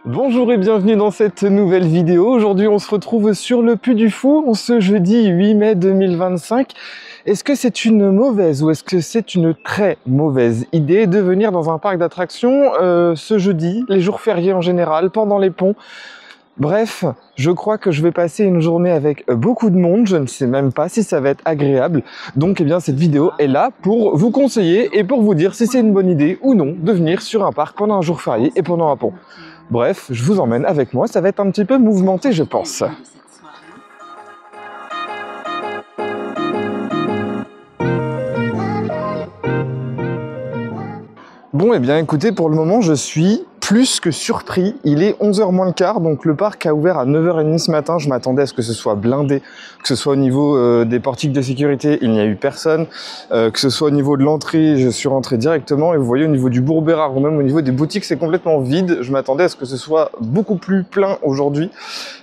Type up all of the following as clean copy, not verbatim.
Bonjour et bienvenue dans cette nouvelle vidéo. Aujourd'hui on se retrouve sur le Puy du Fou en ce jeudi 8 mai 2025. Est-ce que c'est une mauvaise ou est-ce que c'est une très mauvaise idée de venir dans un parc d'attractions ce jeudi, les jours fériés en général, pendant les ponts? Bref, je crois que je vais passer une journée avec beaucoup de monde, je ne sais même pas si ça va être agréable. Donc eh bien cette vidéo est là pour vous conseiller et pour vous dire si c'est une bonne idée ou non de venir sur un parc pendant un jour férié et pendant un pont. Bref, je vous emmène avec moi, ça va être un petit peu mouvementé je pense. Bon, eh bien écoutez, pour le moment je suis plus que surpris. Il est 11h moins le quart, donc le parc a ouvert à 9h30 ce matin. Je m'attendais à ce que ce soit blindé, que ce soit au niveau des portiques de sécurité, il n'y a eu personne. Que ce soit au niveau de l'entrée, je suis rentré directement et vous voyez au niveau du Bourbérard ou même au niveau des boutiques, c'est complètement vide. Je m'attendais à ce que ce soit beaucoup plus plein aujourd'hui.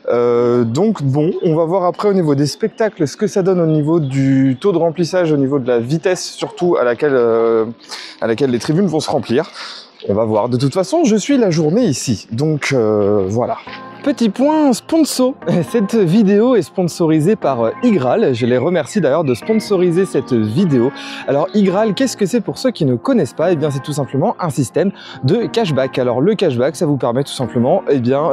Donc bon, on va voir après au niveau des spectacles ce que ça donne au niveau du taux de remplissage, au niveau de la vitesse surtout à laquelle les tribunes vont se remplir. On va voir. De toute façon, je suis la journée ici. Donc voilà. Petit point sponsor. Cette vidéo est sponsorisée par Igral. Je les remercie d'ailleurs de sponsoriser cette vidéo. Alors Igral, qu'est-ce que c'est pour ceux qui ne connaissent pas? Eh bien c'est tout simplement un système de cashback. Alors le cashback, ça vous permet tout simplement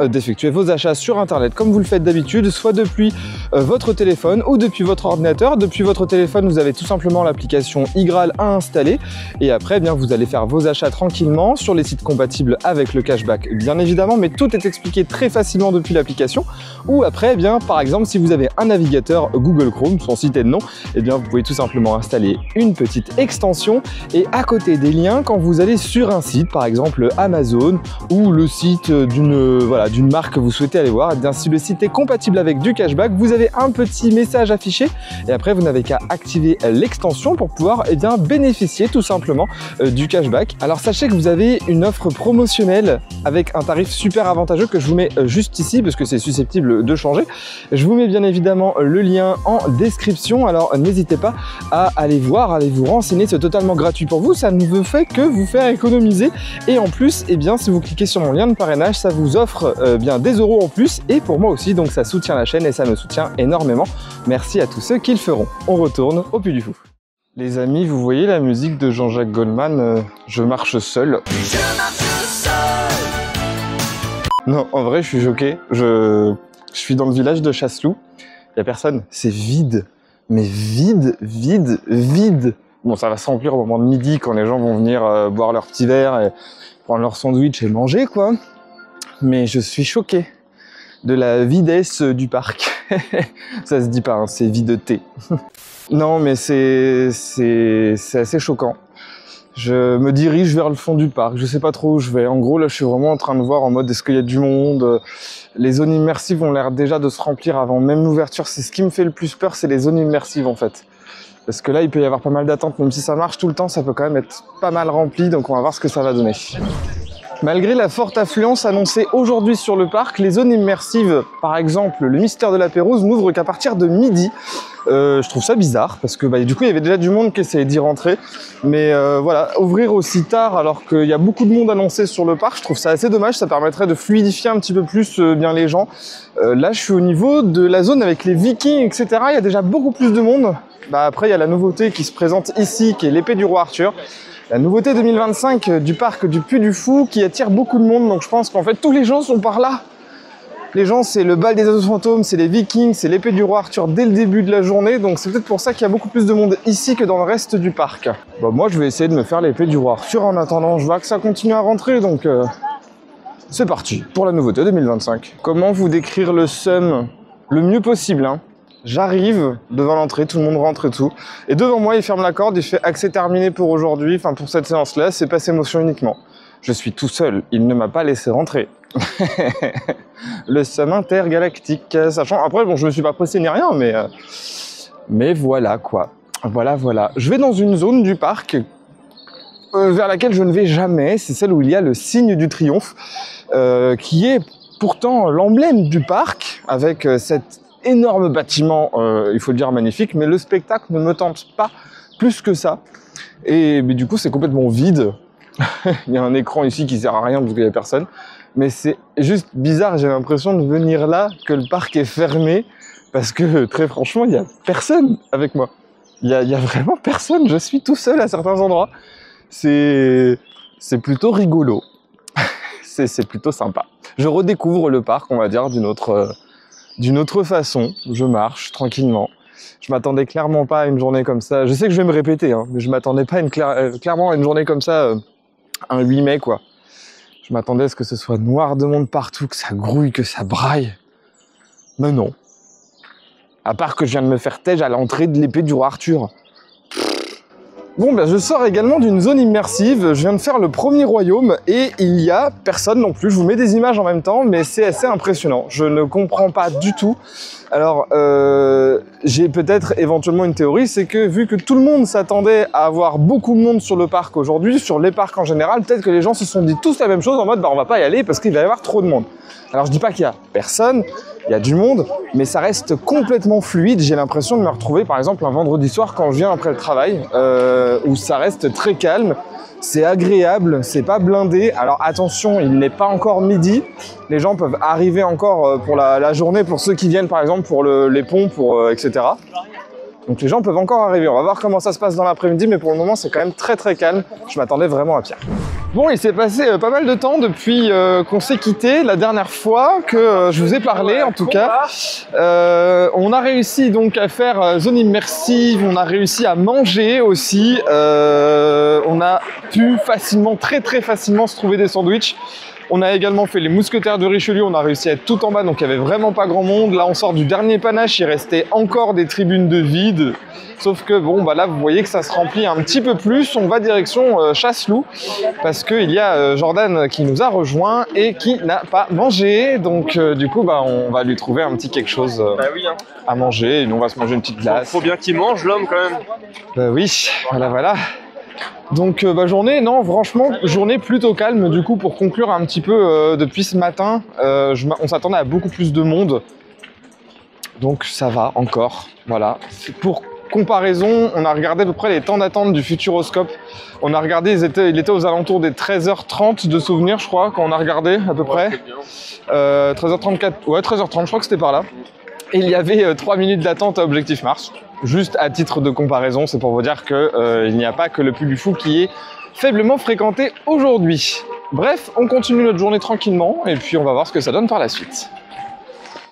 d'effectuer vos achats sur internet comme vous le faites d'habitude, soit depuis votre téléphone ou depuis votre ordinateur. Depuis votre téléphone, vous avez tout simplement l'application Igral à installer et après vous allez faire vos achats tranquillement sur les sites compatibles avec le cashback bien évidemment, mais tout est expliqué très facilement depuis l'application. Ou après, par exemple, si vous avez un navigateur Google Chrome, sans citer de nom, vous pouvez tout simplement installer une petite extension et à côté des liens, quand vous allez sur un site, par exemple Amazon ou le site d'une marque que vous souhaitez aller voir, si le site est compatible avec du cashback, vous avez un petit message affiché et après vous n'avez qu'à activer l'extension pour pouvoir bénéficier tout simplement du cashback. Alors sachez que vous avez une offre promotionnelle avec un tarif super avantageux que je vous mets juste ici parce que c'est susceptible de changer. Je vous mets bien évidemment le lien en description, alors n'hésitez pas à aller voir, à aller vous renseigner, c'est totalement gratuit pour vous, ça ne vous fait que vous faire économiser et en plus, si vous cliquez sur mon lien de parrainage, ça vous offre des euros en plus et pour moi aussi, donc ça soutient la chaîne et ça me soutient énormément. Merci à tous ceux qui le feront. On retourne au Puy du Fou. Les amis, vous voyez la musique de Jean-Jacques Goldman, Je marche seul. Je marche seul. Non, en vrai, je suis choqué. Je suis dans le village de Chasseloup. Il n'y a personne. C'est vide. Mais vide, vide, vide. Bon, ça va se remplir au moment de midi quand les gens vont venir boire leur petit verre et prendre leur sandwich et manger, quoi. Mais je suis choqué de la videsse du parc. Ça se dit pas, hein, c'est videté. Non, mais c'est assez choquant. Je me dirige vers le fond du parc, je sais pas trop où je vais. En gros, là, je suis vraiment en train de voir en mode est-ce qu'il y a du monde. Les zones immersives ont l'air déjà de se remplir avant même l'ouverture. C'est ce qui me fait le plus peur, c'est les zones immersives en fait. Parce que là, il peut y avoir pas mal d'attentes, même si ça marche tout le temps, ça peut quand même être pas mal rempli. Donc on va voir ce que ça va donner. Malgré la forte affluence annoncée aujourd'hui sur le parc, les zones immersives, par exemple le Mystère de la Pérouse, n'ouvrent qu'à partir de midi. Je trouve ça bizarre parce que du coup il y avait déjà du monde qui essayait d'y rentrer. Mais voilà, ouvrir aussi tard alors qu'il y a beaucoup de monde annoncé sur le parc, je trouve ça assez dommage, ça permettrait de fluidifier un petit peu plus les gens. Là je suis au niveau de la zone avec les Vikings, etc. Il y a déjà beaucoup plus de monde. Après il y a la nouveauté qui se présente ici, qui est l'épée du roi Arthur. La nouveauté 2025 du parc du Puy du Fou qui attire beaucoup de monde, donc je pense qu'en fait tous les gens sont par là. Les gens, c'est le bal des oiseaux fantômes, c'est les Vikings, c'est l'épée du roi Arthur dès le début de la journée, donc c'est peut-être pour ça qu'il y a beaucoup plus de monde ici que dans le reste du parc. Moi je vais essayer de me faire l'épée du roi Arthur en attendant, je vois que ça continue à rentrer, donc c'est parti pour la nouveauté 2025. Comment vous décrire le seum le mieux possible, hein? J'arrive devant l'entrée, tout le monde rentre et tout. Et devant moi, il ferme la corde, il fait accès terminé pour aujourd'hui, enfin pour cette séance-là, c'est passe émotion uniquement. Je suis tout seul, il ne m'a pas laissé rentrer. Le seum intergalactique, sachant... Après, bon, je me suis pas pressé ni rien, mais voilà quoi. Voilà. Je vais dans une zone du parc vers laquelle je ne vais jamais, c'est celle où il y a le signe du triomphe, qui est pourtant l'emblème du parc, avec cette énorme bâtiment, il faut le dire magnifique, mais le spectacle ne me tente pas plus que ça. Et du coup, c'est complètement vide. Il y a un écran ici qui sert à rien parce qu'il n'y a personne. mais c'est juste bizarre, j'ai l'impression de venir là, que le parc est fermé, parce que très franchement, il n'y a personne avec moi. Il y a vraiment personne, je suis tout seul à certains endroits. C'est plutôt rigolo, c'est plutôt sympa. Je redécouvre le parc, on va dire, d'une autre façon. Je marche tranquillement. Je m'attendais clairement pas à une journée comme ça. Je sais que je vais me répéter, hein, mais je m'attendais pas clairement à une journée comme ça, un 8 mai, quoi. Je m'attendais à ce que ce soit noir de monde partout, que ça grouille, que ça braille. Mais non. À part que je viens de me faire tège à l'entrée de l'épée du roi Arthur. Bon, ben je sors également d'une zone immersive. Je viens de faire le premier royaume et il y a personne non plus. Je vous mets des images en même temps, mais c'est assez impressionnant. Je ne comprends pas du tout. Alors, j'ai peut-être éventuellement une théorie, c'est que vu que tout le monde s'attendait à avoir beaucoup de monde sur le parc aujourd'hui, sur les parcs en général, peut-être que les gens se sont dit tous la même chose en mode bah on va pas y aller parce qu'il va y avoir trop de monde. Alors je dis pas qu'il y a personne, il y a du monde, mais ça reste complètement fluide. J'ai l'impression de me retrouver par exemple un vendredi soir quand je viens après le travail, où ça reste très calme. C'est agréable, c'est pas blindé. Alors attention, il n'est pas encore midi. Les gens peuvent arriver encore pour la journée, pour ceux qui viennent par exemple pour les ponts, etc. Donc les gens peuvent encore arriver. On va voir comment ça se passe dans l'après-midi, mais pour le moment c'est quand même très très calme. Je m'attendais vraiment à pire. Bon, il s'est passé pas mal de temps depuis qu'on s'est quitté la dernière fois que je vous ai parlé en tout cas. On a réussi donc à faire zone immersive, on a réussi à manger aussi. On a pu facilement, très facilement se trouver des sandwichs. On a également fait les mousquetaires de Richelieu, on a réussi à être tout en bas, donc il n'y avait vraiment pas grand monde. Là, on sort du dernier panache, il restait encore des tribunes de vide. Sauf que, bon, bah là, vous voyez que ça se remplit un petit peu plus. On va direction Chasseloup, parce qu'il y a Jordan qui nous a rejoint et qui n'a pas mangé. Donc, du coup, bah, on va lui trouver un petit quelque chose à manger. Et nous, on va se manger une petite glace. Faut bien qu'il mange, l'homme, quand même. Bah oui, voilà. Donc journée, non, franchement, journée plutôt calme. Du coup, pour conclure un petit peu depuis ce matin, on s'attendait à beaucoup plus de monde. Donc ça va encore, voilà. Pour comparaison, on a regardé à peu près les temps d'attente du Futuroscope. On a regardé, il était aux alentours des 13h30 de souvenirs, je crois, quand on a regardé à peu près. 13h34, ouais, 13h30, je crois que c'était par là. Et il y avait 3 minutes d'attente à Objectif Mars. Juste à titre de comparaison, c'est pour vous dire qu'il n'y a pas que le Puy du Fou qui est faiblement fréquenté aujourd'hui. Bref, on continue notre journée tranquillement et puis on va voir ce que ça donne par la suite.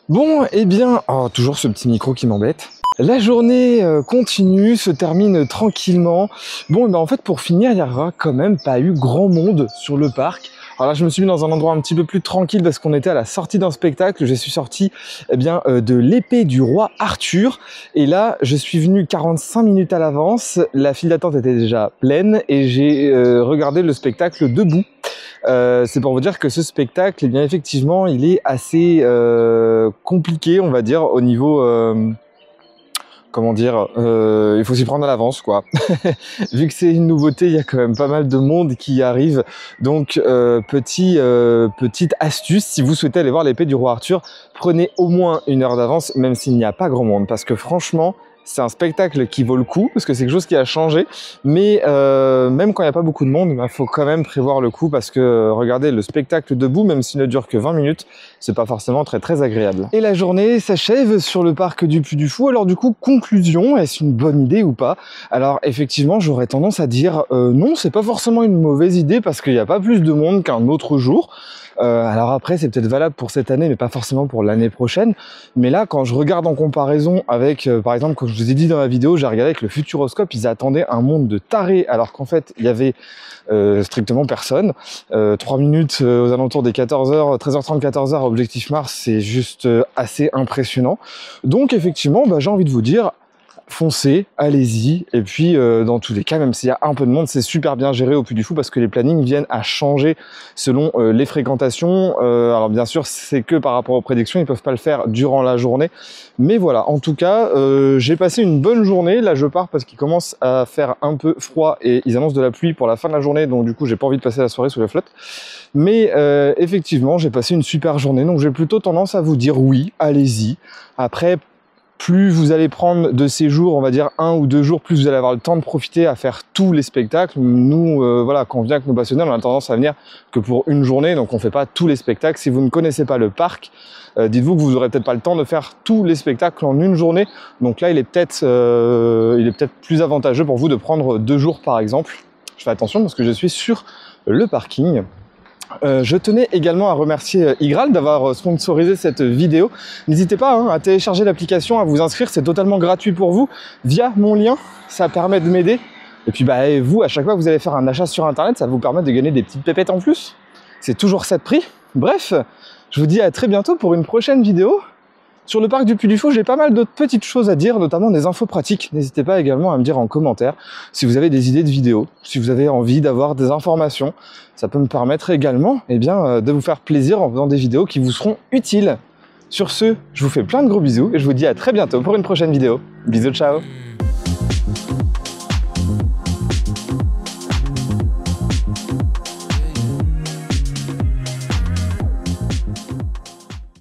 Bon, eh bien, toujours ce petit micro qui m'embête. La journée continue, se termine tranquillement. Bon, en fait, pour finir, il n'y aura quand même pas eu grand monde sur le parc. Alors là, je me suis mis dans un endroit un petit peu plus tranquille parce qu'on était à la sortie d'un spectacle. Je suis sorti de l'épée du roi Arthur. Et là, je suis venu 45 minutes à l'avance. La file d'attente était déjà pleine et j'ai regardé le spectacle debout. C'est pour vous dire que ce spectacle, eh bien, effectivement, il est assez compliqué, on va dire, au niveau... comment dire, il faut s'y prendre à l'avance, quoi. Vu que c'est une nouveauté, il y a quand même pas mal de monde qui arrive. Donc, petite astuce, si vous souhaitez aller voir l'épée du roi Arthur, prenez au moins 1 heure d'avance, même s'il n'y a pas grand monde. Parce que franchement, c'est un spectacle qui vaut le coup, parce que c'est quelque chose qui a changé. Mais même quand il n'y a pas beaucoup de monde, il faut quand même prévoir le coup, parce que regardez, le spectacle debout, même s'il ne dure que 20 minutes, c'est pas forcément très agréable. Et la journée s'achève sur le parc du Puy du Fou. Alors du coup, conclusion, est-ce une bonne idée ou pas? Alors effectivement, j'aurais tendance à dire non, c'est pas forcément une mauvaise idée, parce qu'il n'y a pas plus de monde qu'un autre jour. Alors après, c'est peut-être valable pour cette année, mais pas forcément pour l'année prochaine. Mais là, quand je regarde en comparaison avec, par exemple, comme je vous ai dit dans la vidéo, j'ai regardé avec le Futuroscope, ils attendaient un monde de tarés, alors qu'en fait, il y avait strictement personne. 3 minutes aux alentours des 14h, 13h30, 14h, Objectif Mars, c'est juste assez impressionnant. Donc effectivement, j'ai envie de vous dire, foncez, allez-y, et puis dans tous les cas, même s'il y a un peu de monde, c'est super bien géré au Puy du Fou parce que les plannings viennent à changer selon les fréquentations. Alors bien sûr, c'est que par rapport aux prédictions, ils peuvent pas le faire durant la journée, mais voilà, en tout cas, j'ai passé une bonne journée. Là, je pars parce qu'il commence à faire un peu froid et ils annoncent de la pluie pour la fin de la journée, donc du coup, j'ai pas envie de passer la soirée sous la flotte. Mais effectivement, j'ai passé une super journée, donc j'ai plutôt tendance à vous dire oui, allez-y. Après, plus vous allez prendre de séjours, on va dire 1 ou 2 jours, plus vous allez avoir le temps de profiter à faire tous les spectacles. Nous, voilà, quand on vient avec nos passionnés, on a tendance à venir que pour une journée, donc on ne fait pas tous les spectacles. Si vous ne connaissez pas le parc, dites-vous que vous n'aurez peut-être pas le temps de faire tous les spectacles en une journée. Donc là, il est peut-être plus avantageux pour vous de prendre 2 jours par exemple. Je fais attention parce que je suis sur le parking. Je tenais également à remercier Igral d'avoir sponsorisé cette vidéo. N'hésitez pas à télécharger l'application, à vous inscrire, c'est totalement gratuit pour vous. Via mon lien, ça permet de m'aider. Et puis vous, à chaque fois que vous allez faire un achat sur internet, ça vous permet de gagner des petites pépettes en plus. C'est toujours ça de prix. Bref, je vous dis à très bientôt pour une prochaine vidéo. Sur le parc du Puy du Fou, j'ai pas mal d'autres petites choses à dire, notamment des infos pratiques. N'hésitez pas également à me dire en commentaire si vous avez des idées de vidéos, si vous avez envie d'avoir des informations. Ça peut me permettre également de vous faire plaisir en faisant des vidéos qui vous seront utiles. Sur ce, je vous fais plein de gros bisous et je vous dis à très bientôt pour une prochaine vidéo. Bisous, ciao!